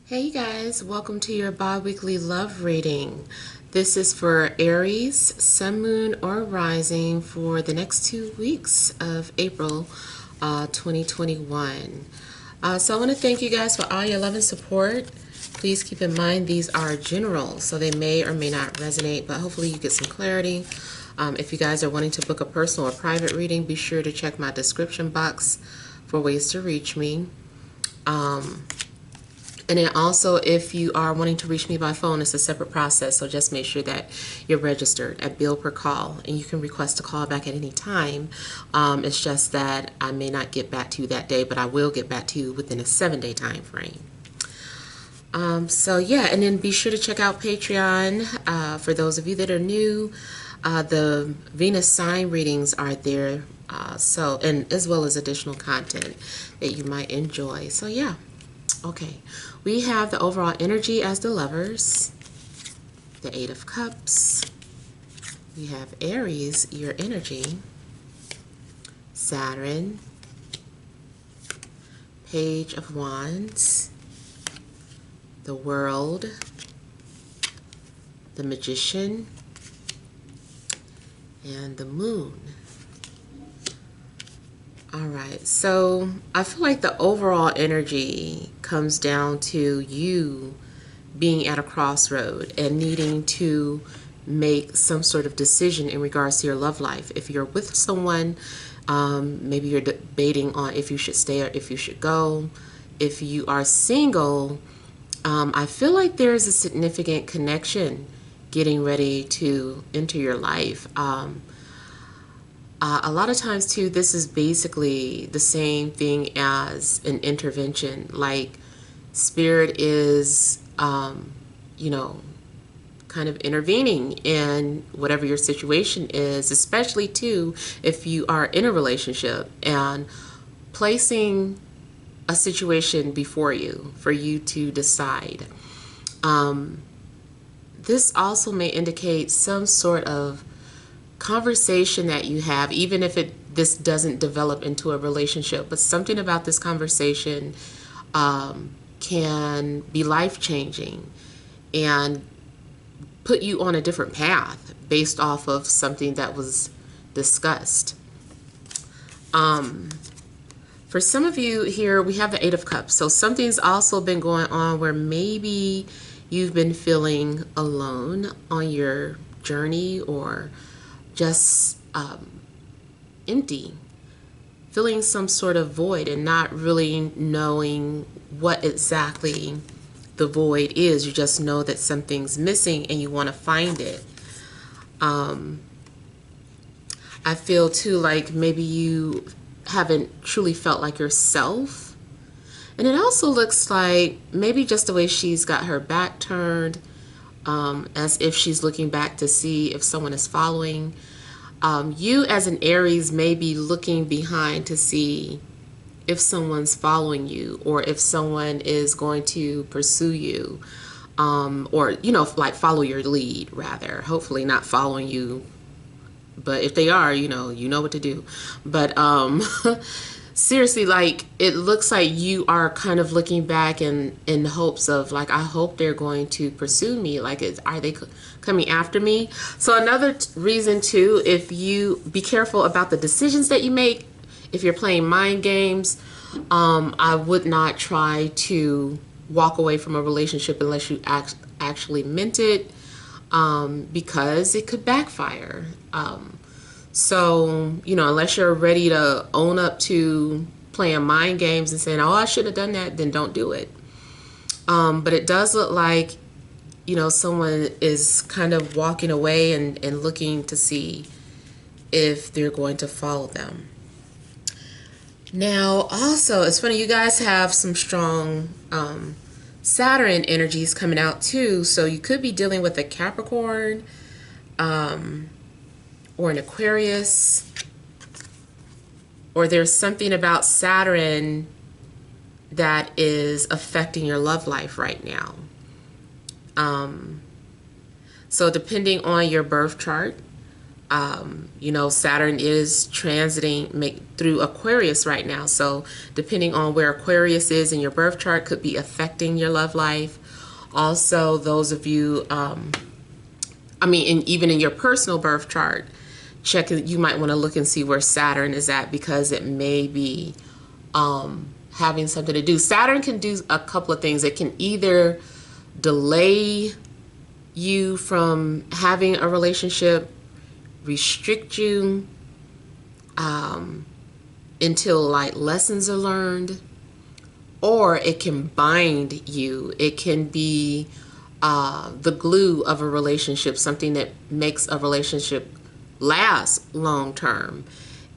Hey guys, welcome to your bi-weekly love reading. This is for Aries, Sun, Moon, or Rising for the next 2 weeks of April 2021. So I want to thank you guys for all your love and support. Please keep in mind these are general, so they may or may not resonate, but hopefully you get some clarity. If you guys are wanting to book a personal or private reading, be sure to check my description box for ways to reach me. And then also, if you are wanting to reach me by phone, it's a separate process, so just make sure that you're registered at bill per call, and you can request a call back at any time. It's just that I may not get back to you that day, but I will get back to you within a 7-day time frame. So yeah, and then be sure to check out Patreon. For those of you that are new, the Venus sign readings are there, and as well as additional content that you might enjoy. So yeah. Okay, we have the overall energy as the Lovers, the Eight of Cups. We have Aries, your energy, Saturn, Page of Wands, the World, the Magician, and the Moon. Alright, so I feel like the overall energy comes down to you being at a crossroad and needing to make some sort of decision in regards to your love life. If you're with someone, maybe you're debating on if you should stay or if you should go. If you are single, I feel like there's a significant connection getting ready to enter your life. A lot of times too, this is basically the same thing as an intervention. Like Spirit is, kind of intervening in whatever your situation is, especially too if you are in a relationship, and placing a situation before you for you to decide. This also may indicate some sort of conversation that you have, even if this doesn't develop into a relationship, but something about this conversation can be life-changing and put you on a different path based off of something that was discussed. For some of you here, we have the Eight of Cups, so something's also been going on where maybe you've been feeling alone on your journey, or just empty, feeling some sort of void and not really knowing what exactly the void is. You just know that something's missing and you want to find it. I feel too like maybe you haven't truly felt like yourself. And it also looks like maybe just the way she's got her back turned, as if she's looking back to see if someone is following. You as an Aries may be looking behind to see if someone's following you, or if someone is going to pursue you, or like follow your lead rather. Hopefully not following you, but if they are, you know what to do. But seriously, like, it looks like you are kind of looking back in hopes of, like, I hope they're going to pursue me. Like, are they coming after me? So another reason too, if you be careful about the decisions that you make. If you're playing mind games, I would not try to walk away from a relationship unless you actually meant it, because it could backfire. So, unless you're ready to own up to playing mind games and saying, oh, I shouldn't have done that, then don't do it. But it does look like, someone is kind of walking away and looking to see if they're going to follow them. Now, also, it's funny, you guys have some strong Saturn energies coming out too. So you could be dealing with a Capricorn, or an Aquarius, or there's something about Saturn that is affecting your love life right now. So depending on your birth chart, You know, Saturn is transiting through Aquarius right now. So depending on where Aquarius is in your birth chart could be affecting your love life. Also, those of you, even in your personal birth chart, you might want to look and see where Saturn is at, because it may be having something to do. Saturn can do a couple of things. It can either delay you from having a relationship, restrict you until like lessons are learned, or it can bind you. It can be the glue of a relationship, something that makes a relationship last long term.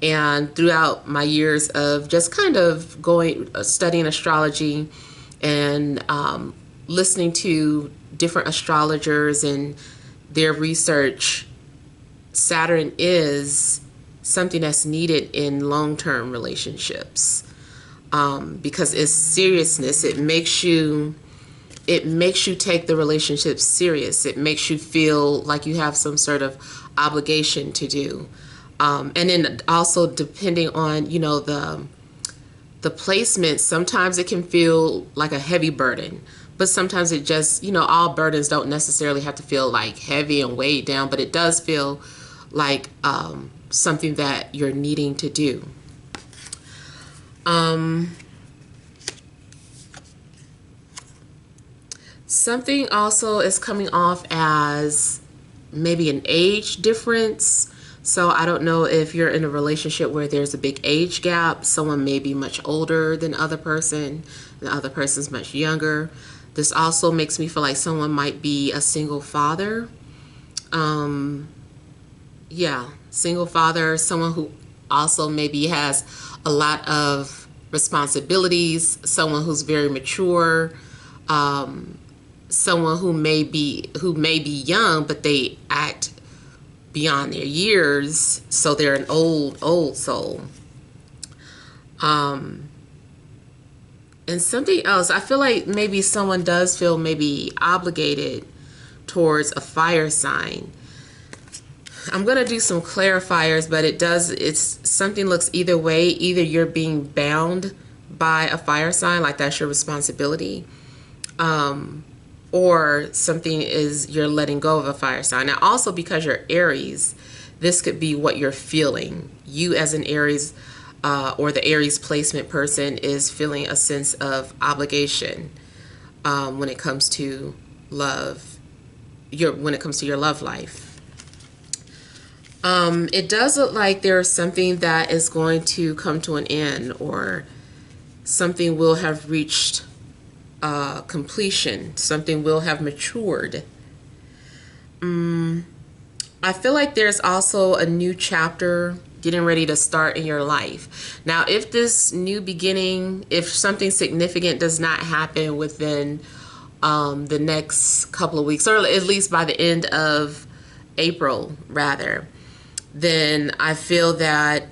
And throughout my years of just kind of studying astrology and listening to different astrologers and their research, Saturn is something that's needed in long-term relationships, because it's seriousness. It makes you take the relationship serious. It makes you feel like you have some sort of obligation to do. And then also depending on, you know, the placement, sometimes it can feel like a heavy burden, but sometimes it just, you know, all burdens don't necessarily have to feel like heavy and weighed down, but it does feel like something that you're needing to do. Something also is coming off as maybe an age difference. So I don't know if you're in a relationship where there's a big age gap. Someone may be much older than the other person. The other person's much younger. This also makes me feel like someone might be a single father. Single father, someone who also maybe has a lot of responsibilities, someone who's very mature, someone who may be young, but they act beyond their years, so they're an old soul. And something else, I feel like maybe someone does feel maybe obligated towards a fire sign. I'm going to do some clarifiers, but it's something looks either way. Either you're being bound by a fire sign, like that's your responsibility, or something is you're letting go of a fire sign. Now, also because you're Aries, this could be what you're feeling. You as an Aries, or the Aries placement person, is feeling a sense of obligation when it comes to love. When it comes to your love life. It does look like there's something that is going to come to an end, or something will have reached completion. Something will have matured. I feel like there's also a new chapter getting ready to start in your life. Now, if this new beginning, if something significant does not happen within the next couple of weeks, or at least by the end of April, rather, then I feel that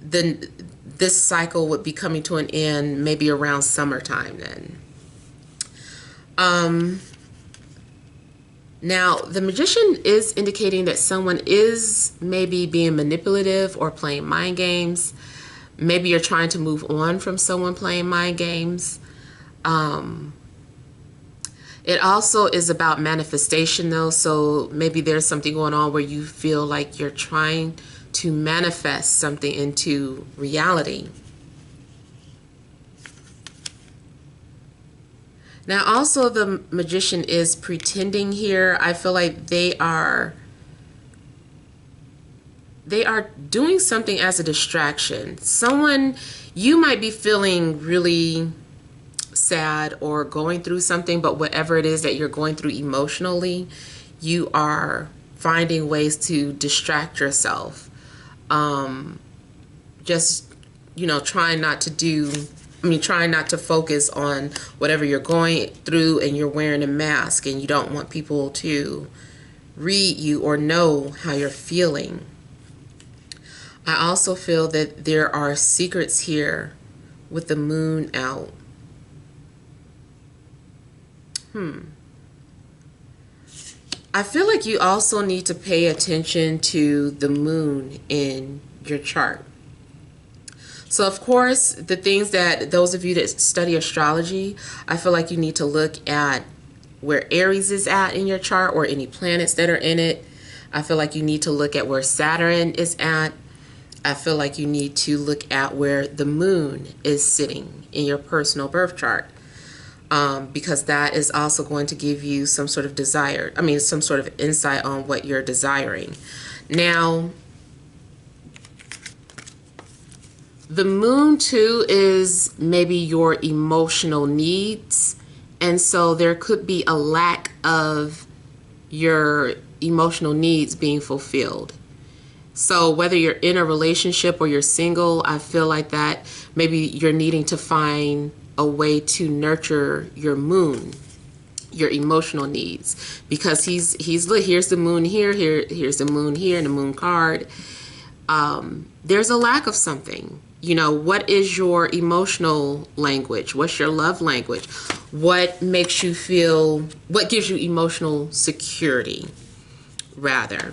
this cycle would be coming to an end maybe around summertime then. Now, the Magician is indicating that someone is maybe being manipulative or playing mind games. Maybe you're trying to move on from someone playing mind games. It also is about manifestation, though, so maybe there's something going on where you feel like you're trying to manifest something into reality. Now, also, the Magician is pretending here. I feel like they are doing something as a distraction. You might be feeling really sad or going through something, but whatever it is that you're going through emotionally, you are finding ways to distract yourself. Just, trying not to focus on whatever you're going through, and you're wearing a mask and you don't want people to read you or know how you're feeling. I also feel that there are secrets here with the moon out. I feel like you also need to pay attention to the moon in your chart. So, of course, the things that those of you that study astrology, I feel like you need to look at where Aries is at in your chart or any planets that are in it. I feel like you need to look at where Saturn is at. I feel like you need to look at where the moon is sitting in your personal birth chart. Because that is also going to give you some sort of some sort of insight on what you're desiring. Now, the moon too is maybe your emotional needs. And so there could be a lack of your emotional needs being fulfilled. So whether you're in a relationship or you're single, I feel like that maybe you're needing to find a way to nurture your moon, your emotional needs, because here's the moon here's the moon here, and the moon card. There's a lack of something. What is your emotional language? What's your love language? What makes you feel, what gives you emotional security, rather?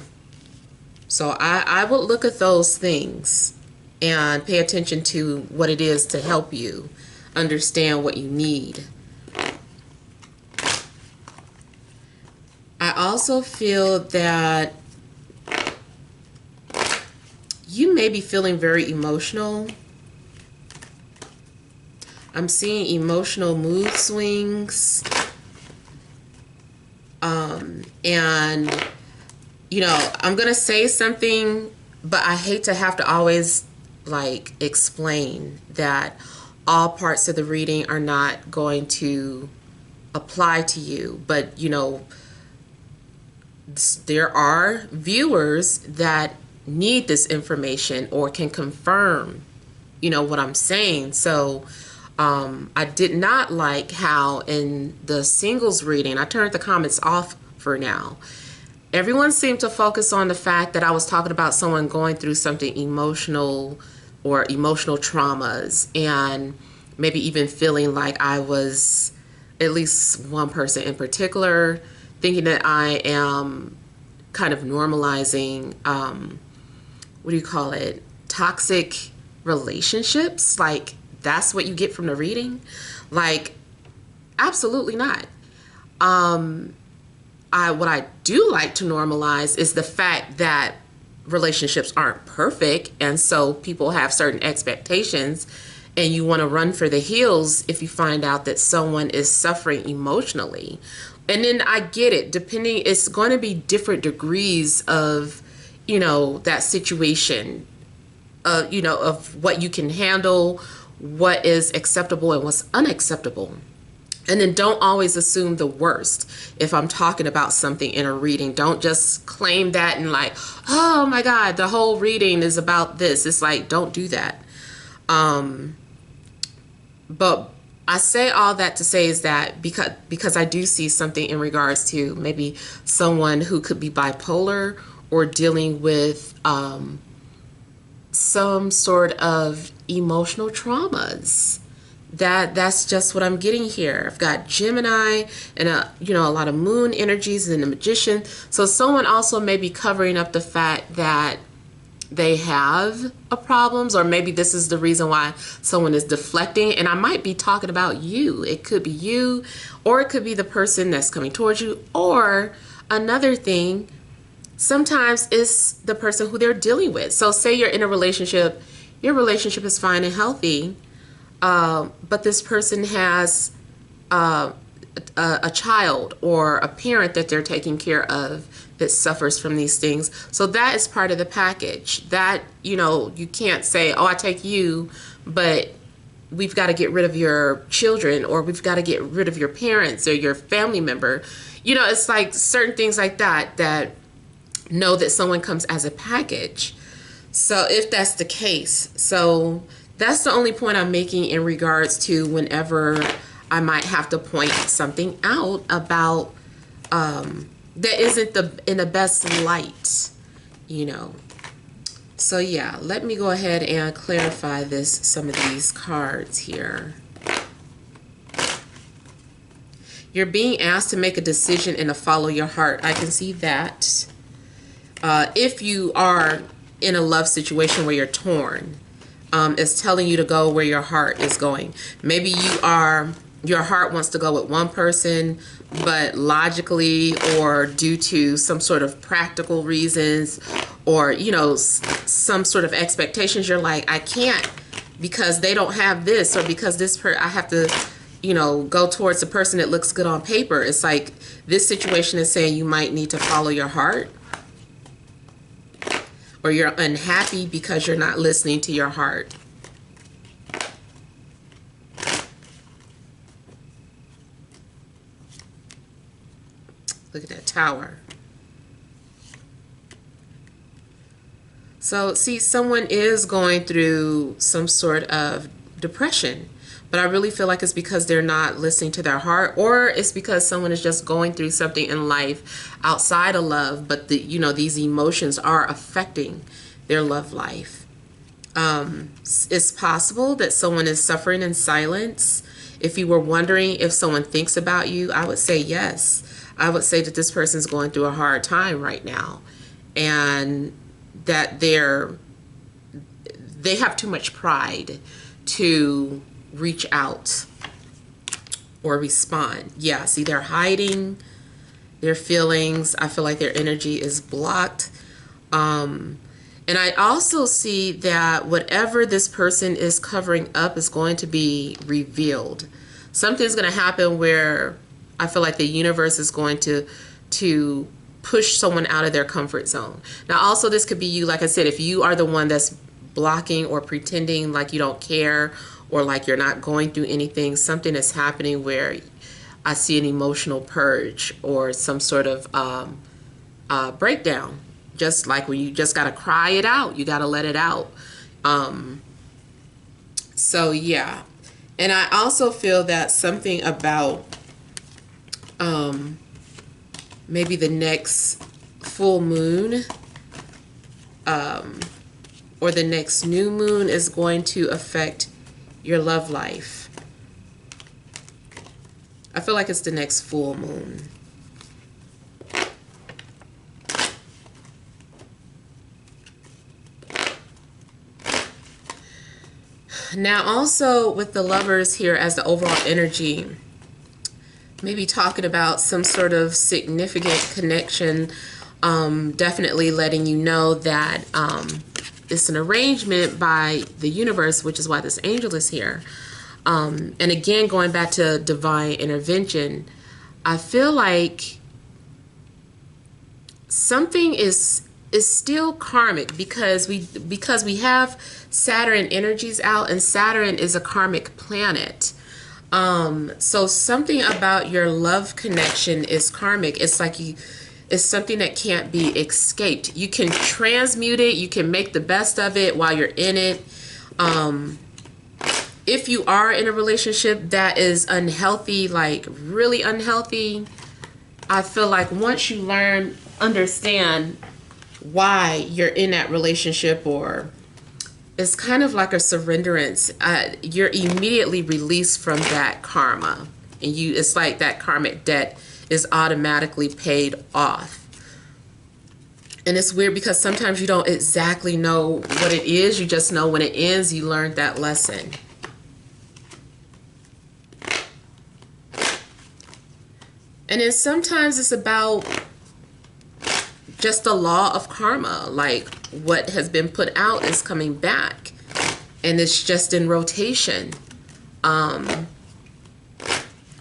So I would look at those things and pay attention to what it is to help you understand what you need. I also feel that you may be feeling very emotional. I'm seeing emotional mood swings. And, I'm going to say something, but I hate to have to always, explain that all parts of the reading are not going to apply to you. But, there are viewers that need this information or can confirm, what I'm saying. So I did not like how in the singles reading, I turned the comments off for now. Everyone seemed to focus on the fact that I was talking about someone going through something emotional or emotional traumas, and maybe even feeling like I was, at least one person in particular, thinking that I am kind of normalizing, toxic relationships. Like, that's what you get from the reading? Absolutely not. What I do like to normalize is the fact that relationships aren't perfect, and so people have certain expectations, and you want to run for the hills if you find out that someone is suffering emotionally. And then I get it, it's going to be different degrees of, that situation, of what you can handle, what is acceptable and what's unacceptable. And then don't always assume the worst. If I'm talking about something in a reading, don't just claim that and oh my God, the whole reading is about this. It's don't do that. But I say all that to say is that because I do see something in regards to maybe someone who could be bipolar or dealing with some sort of emotional traumas. That's just what I'm getting here. I've got Gemini and a lot of moon energies and the Magician. So someone also may be covering up the fact that they have a problems, or maybe this is the reason why someone is deflecting. And I might be talking about you. It could be you, or it could be the person that's coming towards you, or another thing, sometimes it's the person who they're dealing with. So say you're in a relationship, your relationship is fine and healthy, but this person has a child or a parent that they're taking care of that suffers from these things. So that is part of the package. That, you can't say, oh, I take you, but we've got to get rid of your children, or we've got to get rid of your parents or your family member. It's certain things like that know that someone comes as a package. So if that's the case, so that's the only point I'm making in regards to whenever I might have to point something out about that isn't in the best light, So yeah, let me go ahead and clarify some of these cards here. You're being asked to make a decision and to follow your heart. I can see that. If you are in a love situation where you're torn, it's telling you to go where your heart is going. Maybe your heart wants to go with one person, but logically or due to some sort of practical reasons or, you know, some sort of expectations, you're like, I can't because they don't have this, or because I have to, you know, go towards the person that looks good on paper. It's like this situation is saying you might need to follow your heart, or you're unhappy because you're not listening to your heart. Look at that Tower. So, see, someone is going through some sort of depression, but I really feel like it's because they're not listening to their heart, or it's because someone is just going through something in life outside of love, but you know, these emotions are affecting their love life. It's possible that someone is suffering in silence. If you were wondering if someone thinks about you, I would say yes. I would say that this person's going through a hard time right now, and that they have too much pride to reach out or respond. Yeah, see, they're hiding their feelings. I feel like their energy is blocked. And I also see that whatever this person is covering up is going to be revealed. Something's going to happen where I feel like the universe is going to push someone out of their comfort zone. Now, also, this could be you. Like I said, if you are the one that's blocking or pretending like you don't care, or like you're not going through anything, something is happening where I see an emotional purge or some sort of breakdown. Just like when you just got to cry it out, you got to let it out. So yeah. And I also feel that something about maybe the next full moon or the next new moon is going to affect your love life. I feel like it's the next full moon. Now, also with the Lovers here as the overall energy, maybe talking about some sort of significant connection, definitely letting you know that it's an arrangement by the universe, which is why this angel is here. And again, going back to divine intervention, I feel like something is still karmic because we have Saturn energies out, and Saturn is a karmic planet. So something about your love connection is karmic. It's like it's something that can't be escaped. You can transmute it. You can make the best of it while you're in it. If you are in a relationship that is unhealthy, like really unhealthy, I feel like once you understand why you're in that relationship, or it's kind of like a surrenderance, you're immediately released from that karma, and it's like that karmic debt is automatically paid off. And it's weird because sometimes you don't exactly know what it is. You just know when it ends, you learned that lesson. And then sometimes it's about just the law of karma, like what has been put out is coming back, and it's just in rotation.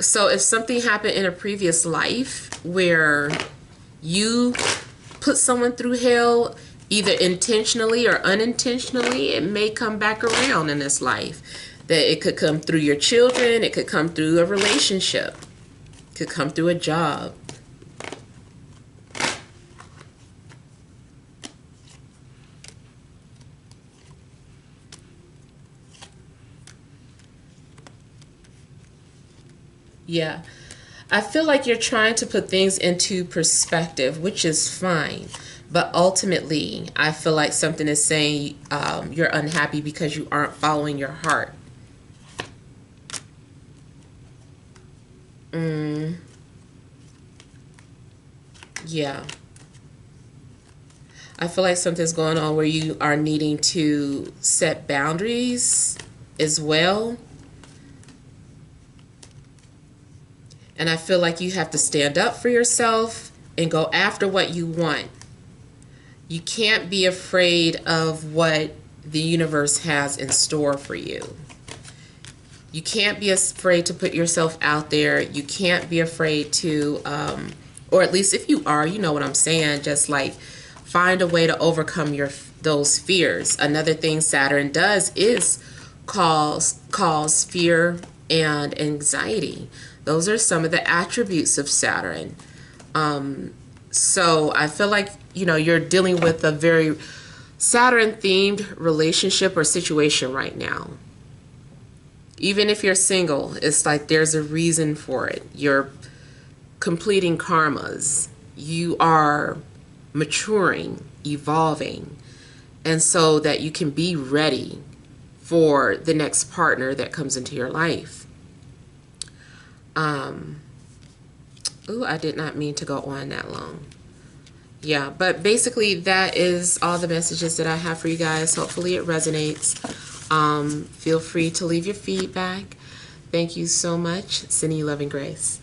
So if something happened in a previous life where you put someone through hell, either intentionally or unintentionally, it may come back around in this life. That it could come through your children, it could come through a relationship, it could come through a job. Yeah, I feel like you're trying to put things into perspective, which is fine. But ultimately, I feel like something is saying you're unhappy because you aren't following your heart. Yeah. I feel like something's going on where you are needing to set boundaries as well. And I feel like you have to stand up for yourself and go after what you want. You can't be afraid of what the universe has in store for you. You can't be afraid to put yourself out there. You can't be afraid to, or at least if you are, you know what I'm saying, just like find a way to overcome those fears. Another thing Saturn does is cause fear and anxiety. Those are some of the attributes of Saturn. So I feel like, you know, you're dealing with a very Saturn themed relationship or situation right now. Even if you're single, it's like there's a reason for it. You're completing karmas. You are maturing, evolving, and so that you can be ready for the next partner that comes into your life. Ooh, I did not mean to go on that long. Yeah, but basically that is all the messages that I have for you guys. Hopefully it resonates. Feel free to leave your feedback. Thank you so much. Sending you love and grace.